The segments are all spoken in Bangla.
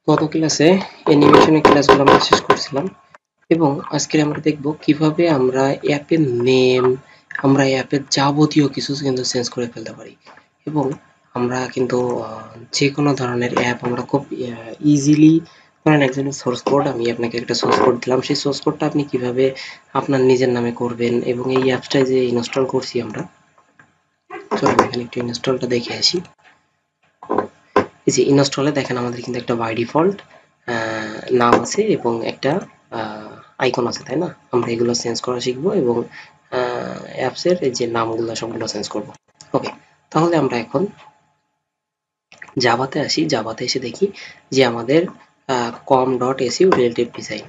গত ক্লাসে অ্যানিমেশনের ক্লাসগুলো আমরা শেষ করছিলাম এবং আজকে আমরা দেখব কিভাবে আমরা অ্যাপের নেম, আমরা অ্যাপের যাবতীয় কিছু কিন্তু চেঞ্জ করে ফেলতে পারি এবং আমরা কিন্তু যে কোনো ধরনের অ্যাপ আমরা খুব ইজিলি, ধরেন একজনের সোর্স কোড, আমি আপনাকে একটা সোর্স কোড দিলাম, সেই সোর্স কোডটা আপনি কিভাবে আপনার নিজের নামে করবেন এবং এই অ্যাপসটা যে ইনস্টল করছি আমরা, চলুন এখানে একটু ইনস্টলটা দেখে আসি। এই যে ইনস্টলে দেখেন আমাদের কিন্তু একটা বাই ডিফল্ট নাম আছে এবং একটা আইকন আছে, তাই না? আমরা এগুলো চেঞ্জ করা শিখবো এবং অ্যাপসের এই যে নামগুলো সবগুলো চেঞ্জ করব। ওকে, তাহলে আমরা এখন জাভাতে আসি। জাভাতে এসে দেখি যে আমাদের com.su রিলেটিভ ডিজাইন,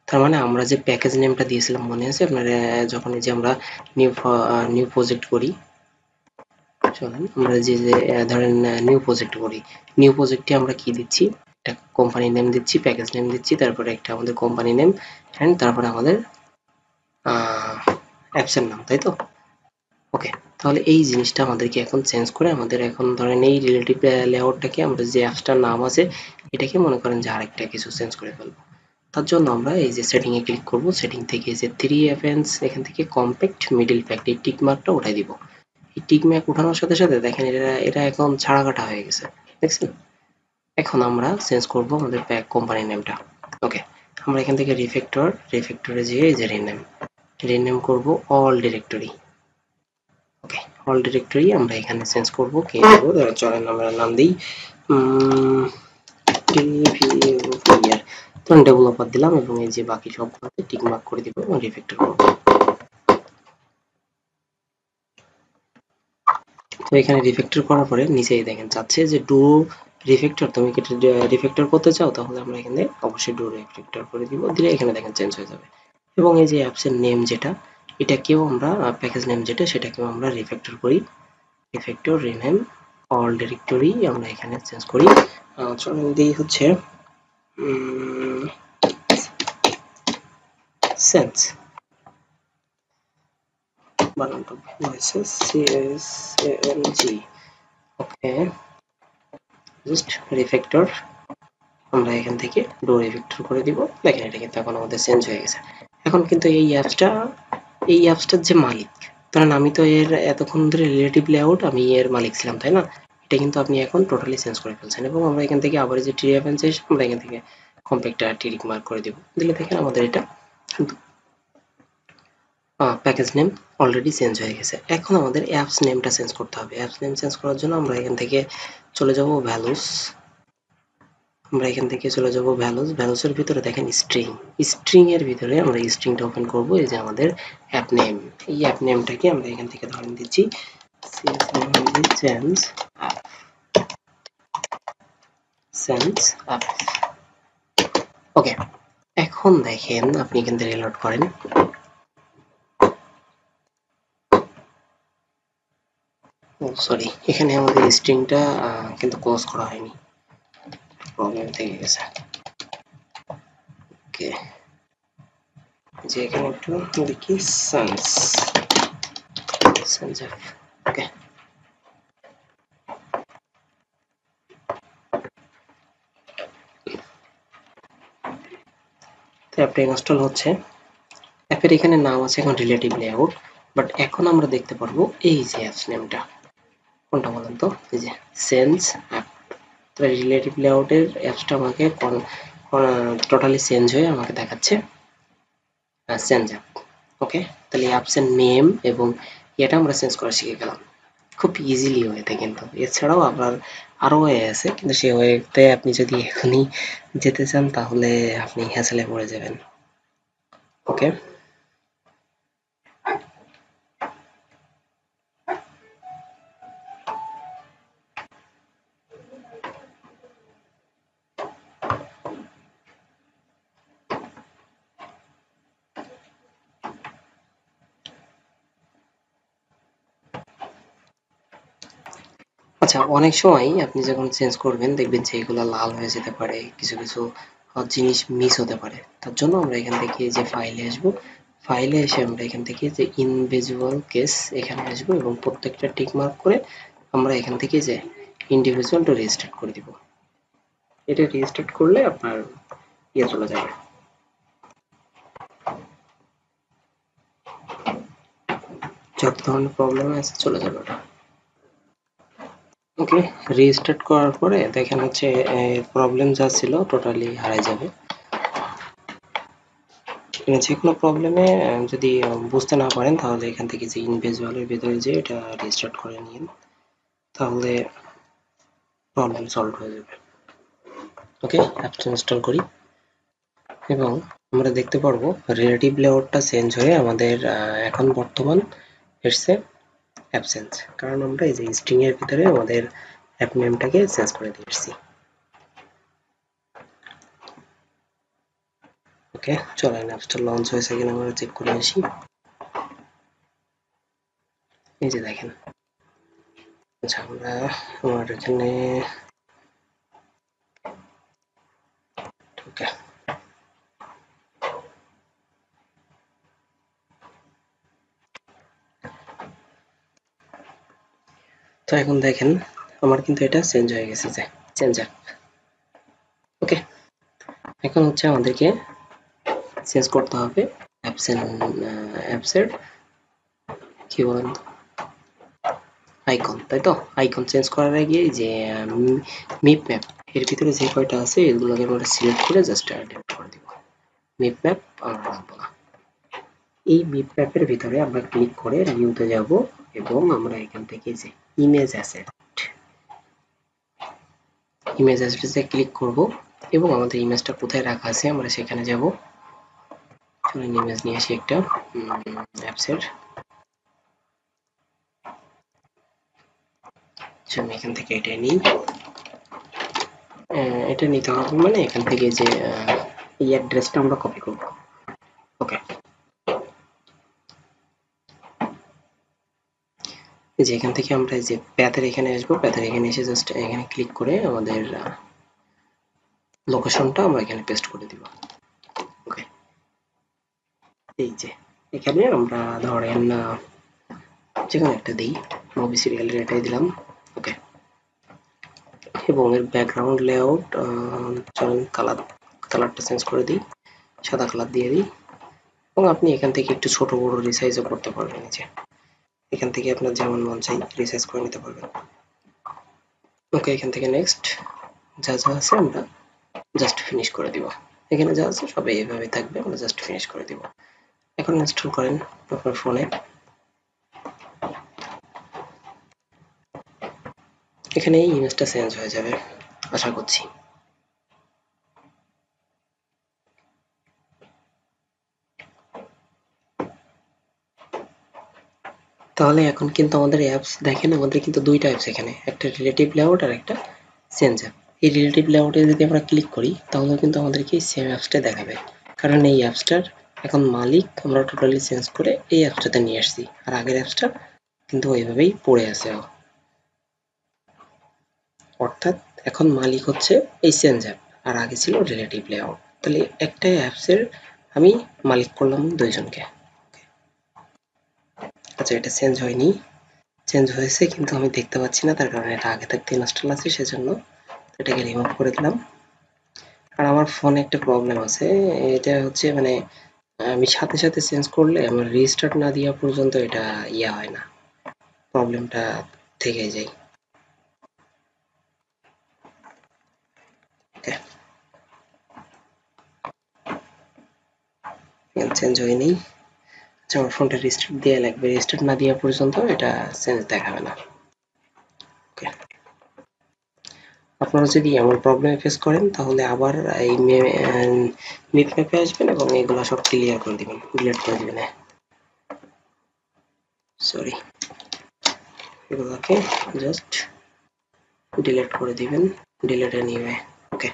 তার মানে আমরা যে প্যাকেজ নেমটা দিয়েছিলাম মনে আছে আপনার? যখন এই যে আমরা নিউ প্রজেক্ট করি, চলেন আমরা যে ধরেন নিউ প্রজেক্ট করি, নিউ প্রজেক্টে আমরা কি দিচ্ছি? একটা কোম্পানি নেম দিচ্ছি, প্যাকেজ নেম দিচ্ছি, তারপরে একটা আমাদের কোম্পানি নেম অ্যান্ড তারপরে আমাদের অ্যাপসের নাম, তাই তো? ওকে, তাহলে এই জিনিসটা আমাদেরকে এখন চেঞ্জ করে আমাদের এখন ধরেন এই রিলেটিভ লেআউটটাকে, আমরা যে অ্যাপসটার নাম আছে এটাকে মনে করেন যে আরেকটা কিছু চেঞ্জ করে ফেলবো। তার জন্য আমরা এই যে সেটিং এ ক্লিক করব, সেটিং থেকে যে 3 এখান থেকে কম্প্যাক্ট মিডল ফ্যাক্ট এই টিক মার্কটা উঠাই দিব। এই টিক মার্ক উঠানোর সাথে সাথে দেখেন এটা এখন ছাড়া কাটা হয়ে গেছে, দেখছেন? এখন আমরা চেঞ্জ করব আমাদের কোম্পানি নেমটা। ওকে, আমরা এখান থেকে রিফ্যাক্টরে যেয়ে এই যে রিনেম করব অল ডিরেক্টরি। ওকে, অল ডিরেক্টরি আমরা এখানে চেঞ্জ করব, কি দেব? চলেন আমরা নাম দিই ডেভেলপার দিলাম এবং এই যে বাকি সবগুলোতে টিক মার্ক করে দিব এবং রিফ্যাক্টর করব। তো এখানে রিফ্যাক্টর করার পরে নিচেই দেখেন চাচ্ছে যে ডু রিফ্যাক্টর, তুমি কি রিফ্যাক্টর করতে চাও? তাহলে আমরা এখানে অবশ্যই ডু রিফ্যাক্টর করে দিব, দিলে এখানে দেখেন চেঞ্জ হয়ে যাবে। এবং এই যে অ্যাপসের নেম যেটা, এটাকেও আমরা প্যাকেজ নেম যেটা সেটাকেও আমরা রিফ্যাক্টর করি, রিফ্যাক্টর রিনেম অল ডিরেক্টরি আমরা এখানে চেঞ্জ করি। চলেন দিই হচ্ছে সেন্স, বানানটা ভুল হয়েছে, CSANG। ওকে, জাস্ট রিফ্যাক্টর আমরা এখান থেকে ডো রিফ্যাক্টর করে দিব। দেখেন এটা কিন্তু এখন আমাদের চেঞ্জ হয়ে গেছে। এখন কিন্তু এই অ্যাপসটার যে মালিক, ধরেন আমি তো এর এতক্ষণ ধরে রিলেটিভ লেআউট আমি এর মালিক ছিলাম, তাই না? এটা কিন্তু আপনি এখন টোটালি চেঞ্জ করে ফেলছেন এবং আমরা এখান থেকে আবার যে ট্রি অ্যাপেন্স এসে আমরা এখান থেকে কম্প্যাক্টটা টিক মার্ক করে দিব, দিলে দেখেন আমাদের এটা কিন্তু প্যাকেজ নেম অলরেডি চেঞ্জ হয়ে গেছে। এখন আমাদের অ্যাপস নেমটা চেঞ্জ করতে হবে। অ্যাপস নেম চেঞ্জ করার জন্য আমরা এখান থেকে চলে যাব ভ্যালুস, আমরা এখান থেকে চলে যাব ভ্যালুসের ভিতরে দেখেন স্ট্রিং এর ভিতরে আমরা স্ট্রিংটা ওপেন করব। এই যে আমাদের অ্যাপ নেম, এই অ্যাপ নেমটাকে আমরা এখান থেকে ধরেন দিচ্ছি চেঞ্জ অ্যাপ। ওকে, এখন দেখেন আপনি এখান থেকে রিলোড করেন, সরি এখানে আমাদের স্ট্রিংটা কিন্তু ক্লোজ করা হয়নি, প্রবলেম থেকে গেছে। ওকে, যে এখানে একটু দেখি সেন্স অ্যাপ। ওকে, তো অ্যাপটা ইনস্টল হচ্ছে। অ্যাপের এখানে নাম আছে এখন রিলেটিভ লেআউট, বাট এখন আমরা দেখতে পারবো এই যে অ্যাপস নেমটা কোনটা বলেন তো? এই যে সেন্স অ্যাপ। তো রিলেটিভ লেআউটের অ্যাপসটা আমাকে টোটালি চেঞ্জ হয়ে আমাকে দেখাচ্ছে চেঞ্জ অ্যাপ। ওকে, তাহলে অ্যাপসের নেম এবং এটা আমরা চেঞ্জ করা শিখে গেলাম খুব ইজিলি ওয়েতে। কিন্তু এছাড়াও আবার আরও ওয়ে আছে, কিন্তু সেই ওয়েতে আপনি যদি এখনই যেতে চান তাহলে আপনি হ্যাসেলে পড়ে যাবেন। ওকে, আচ্ছা, অনেক সময় আপনি যখন চেঞ্জ করবেন দেখবেন যে এগুলো লাল হয়ে যেতে পারে, কিছু কিছু জিনিস মিস হতে পারে। তার জন্য আমরা এখান থেকে যে ফাইলে আসবো, ফাইলে এসে আমরা এখান থেকে যে ইনভিজিবল কেস এখানে আসবো এবং প্রত্যেকটা টিক মার্ক করে আমরা এখান থেকে যে ইন্ডিভিজুয়াল টু রেজিস্টার্ট করে দিব। এটা রিস্টার্ট করলে আপনার ইয়ে চলে যাবে, যত ধরনের প্রবলেম আছে চলে যাবে ওটা। ওকে, রিস্টার্ট করার পরে দেখেন হচ্ছে প্রবলেম যা ছিল টোটালি হারাই যাবে। যে কোনো প্রবলেমে যদি বুঝতে না পারেন তাহলে এখান থেকে যে ইনভিজুয়ালের ভিতরে যে এটা রিস্টার্ট করে নিন, তাহলে প্রবলেম সলভ হয়ে যাবে। ওকে, অ্যাপটা ইনস্টল করি এবং আমরা দেখতে পারবো রিলেটিভ লেআউটটা চেঞ্জ হয়ে আমাদের এখন বর্তমান এসছে অ্যাবসেন্স, কারণ আমরা এই যে স্ট্রিং এর ভিতরে আমাদের অ্যাপ নেমটাকে চেঞ্জ করে দিয়েছি। ওকে, চলেন অ্যাপসটা লঞ্চ হয়েছে কিনা আমরা চেক করে আসি। এই যে দেখেন, আচ্ছা আমরা আমার এখানে ওকে, তো এখন দেখেন আমার কিন্তু এটা চেঞ্জ হয়ে গেছে, যে চেঞ্জ অ্যাপ। ওকে, এখন হচ্ছে আমাদেরকে চেঞ্জ করতে হবে অ্যাপসের কি বলেন আইকন, তাই তো? আইকন চেঞ্জ করার আগে যে মিপ ম্যাপ এর ভিতরে যে কয়টা আছে এগুলোকে আমরা সিলেক্ট করে জাস্ট ডিলিট করে দিব। মিপ ম্যাপ আমরা রাখবো না। এই মিপ ম্যাপের ভিতরে আমরা ক্লিক করে নিউতে যাব এবং আমরা এখান থেকে যে ইমেজ অ্যাসেটে ক্লিক করব এবং আমাদের ইমেজটা কোথায় রাখা আছে আমরা সেখানে যাব। চলুন ইমেজ নিয়ে আসি একটা অ্যাপসের। আমি এখান থেকে এটা নিই, এটা নিতে হবে মানে এখান থেকে যে এই অ্যাড্রেসটা আমরা কপি করব। ওকে, যে এখান থেকে আমরা যে প্যাথের এখানে আসবো, প্যাথের এখানে এসে জাস্ট এখানে ক্লিক করে আমাদের লোকেশনটা আমরা এখানে পেস্ট করে দিব। ওকে, এই যে এখানে আমরা ধরেন যেকোনো একটা দিই, মুভি সিরিয়ালের এটাই দিলাম। ওকে, এবং এর ব্যাকগ্রাউন্ড লেআউট চলুন কালারটা চেঞ্জ করে দিই, সাদা কালার দিয়ে দিই এবং আপনি এখান থেকে একটু ছোট বড় রিসাইজও করতে পারবেন। এই যে এখান থেকে আপনার যেমন মন চাই রিসাইজ করে নিতে পারবেন। ওকে, এখান থেকে নেক্সট যা যা আছে আমরা জাস্ট ফিনিশ করে দিব। এখানে যা আছে সব এইভাবে থাকবে, আমরা জাস্ট ফিনিশ করে দিব। এখন ইনস্টল করেন আপনার ফোনে। এখানে এই ইমেজটা চেঞ্জ হয়ে যাবে আশা করছি। তাহলে এখন কিন্তু আমাদের অ্যাপস দেখেন, আমাদের কিন্তু দুইটা অ্যাপস এখানে, একটা রিলেটিভ লেআউট আর একটা চেঞ্জ অ্যাপ। এই রিলেটিভ লেআউটে যদি আমরা ক্লিক করি তাহলে কিন্তু আমাদেরকে সেম অ্যাপসটা দেখাবে, কারণ এই অ্যাপসটার এখন মালিক আমরা টোটালি চেঞ্জ করে এই অ্যাপসটাতে নিয়ে আসছি, আর আগের অ্যাপসটা কিন্তু ওইভাবেই পড়ে আছে। অর্থাৎ এখন মালিক হচ্ছে এই চেঞ্জ অ্যাপ আর আগে ছিল রিলেটিভ লেআউট। তাহলে একটা অ্যাপসের আমি মালিক করলাম দুইজনকে। আচ্ছা, এটা চেঞ্জ হয়নি, চেঞ্জ হয়েছে কিন্তু আমি দেখতে পাচ্ছি না, তার কারণ এটা আগে থাকতে ইনস্টল আছে, সেজন্য এটাকে রিমুভ করে দিলাম। আর আমার ফোনে একটা প্রবলেম আছে, এটা হচ্ছে মানে আমি সাথে সাথে চেঞ্জ করলে আমার রিস্টার্ট না দেওয়া পর্যন্ত এটা ইয়া হয় না, প্রবলেমটা থেকে যায়। চেঞ্জ হয়নি। আচ্ছা, আমার ফোনটা রিস্টার্ট দেওয়া লাগবে, রিস্টার্ট না দেওয়া পর্যন্ত এটা চেঞ্জ দেখাবে না। ওকে, আপনারা যদি এমন প্রবলেম ফেস করেন তাহলে আবার এই মিট ম্যাপে আসবেন এবং এগুলো সব ক্লিয়ার করে দিবেন, ডিলিট করে দিবেন। সরি, এগুলোকে জাস্ট ডিলিট করে দিবেন, ডিলিট নিয়ে। ওকে,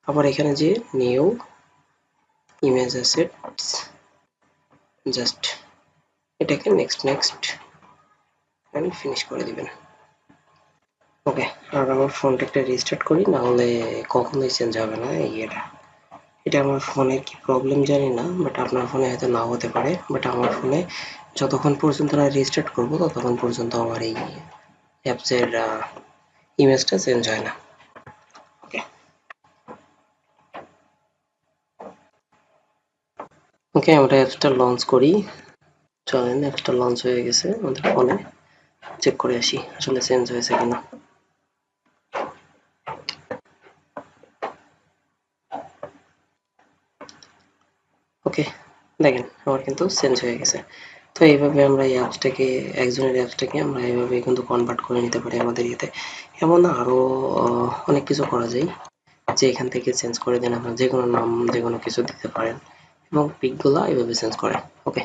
আবার এখানে যে নিউ ইমেজ অ্যাসেটস জাস্ট এটাকে নেক্সট নেক্সট এন্ড ফিনিশ করে দিবেন। ওকে, আর আমার ফোনটা একটা রিস্টার্ট করি, না হলে কখনোই চেঞ্জ হবে না এটা। এটা আমার ফোনের কি প্রবলেম জানি না, বাট আপনার ফোনে হয়তো নাও হতে পারে, বাট আমার ফোনে যতক্ষণ পর্যন্ত না রিস্টার্ট করবো ততক্ষণ পর্যন্ত আমার এই অ্যাপসের ইমেজটা চেঞ্জ হয় না। ওকে, ওকে, আমরা অ্যাপসটা লঞ্চ করি। চলেন, অ্যাপসটা লঞ্চ হয়ে গেছে আমাদের ফোনে। চেক করে আসি আসলে চেঞ্জ হয়েছে কিনা। ওকে, দেখেন আমার কিন্তু চেঞ্জ হয়ে গেছে। তো এইভাবে আমরা এই অ্যাপসটাকে, একজনের অ্যাপসটাকে আমরা এইভাবে কিন্তু কনভার্ট করে নিতে পারি আমাদের ইয়েতে। এমন আরও অনেক কিছু করা যায়, যে এখান থেকে চেঞ্জ করে দেন, আপনার যে কোনো নাম যে কোনো কিছু দিতে পারেন এবং পিকগুলা এইভাবে চেঞ্জ করে। ওকে।